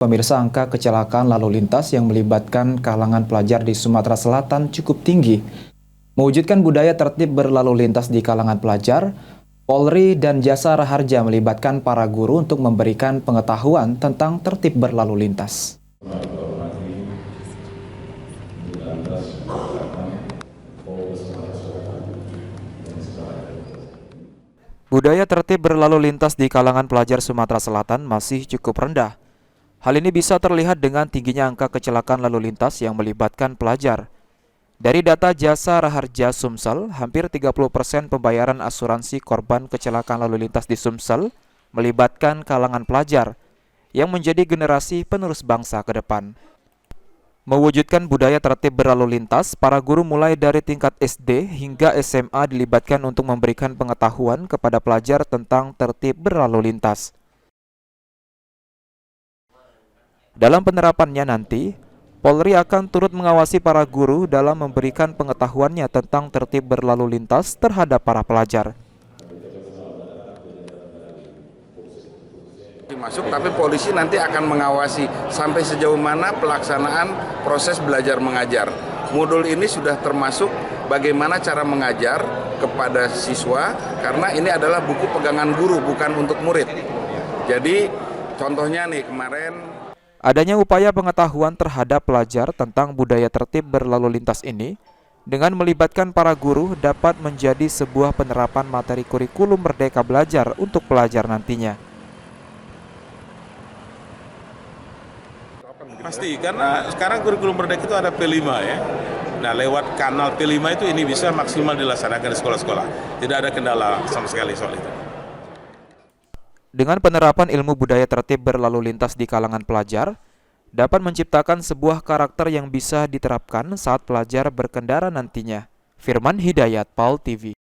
Pemirsa, angka kecelakaan lalu lintas yang melibatkan kalangan pelajar di Sumatera Selatan cukup tinggi. Mewujudkan budaya tertib berlalu lintas di kalangan pelajar, Polri dan Jasa Raharja melibatkan para guru untuk memberikan pengetahuan tentang tertib berlalu lintas. Budaya tertib berlalu lintas di kalangan pelajar Sumatera Selatan masih cukup rendah. Hal ini bisa terlihat dengan tingginya angka kecelakaan lalu lintas yang melibatkan pelajar. Dari data Jasa Raharja Sumsel, hampir 30% pembayaran asuransi korban kecelakaan lalu lintas di Sumsel melibatkan kalangan pelajar yang menjadi generasi penerus bangsa ke depan. Mewujudkan budaya tertib berlalu lintas, para guru mulai dari tingkat SD hingga SMA dilibatkan untuk memberikan pengetahuan kepada pelajar tentang tertib berlalu lintas. Dalam penerapannya nanti, Polri akan turut mengawasi para guru dalam memberikan pengetahuannya tentang tertib berlalu lintas terhadap para pelajar. Masuk, tapi polisi nanti akan mengawasi sampai sejauh mana pelaksanaan proses belajar mengajar. Modul ini sudah termasuk bagaimana cara mengajar kepada siswa, karena ini adalah buku pegangan guru, bukan untuk murid. Jadi contohnya nih kemarin, adanya upaya pengetahuan terhadap pelajar tentang budaya tertib berlalu lintas ini dengan melibatkan para guru dapat menjadi sebuah penerapan materi kurikulum Merdeka Belajar untuk pelajar nantinya. Pasti, karena sekarang kurikulum Merdeka itu ada P5 ya. Nah, lewat kanal P5 itu ini bisa maksimal dilaksanakan di sekolah-sekolah. Tidak ada kendala sama sekali soal itu. Dengan penerapan ilmu budaya tertib berlalu lintas di kalangan pelajar, dapat menciptakan sebuah karakter yang bisa diterapkan saat pelajar berkendara nantinya. Firman Hidayat, PAL TV.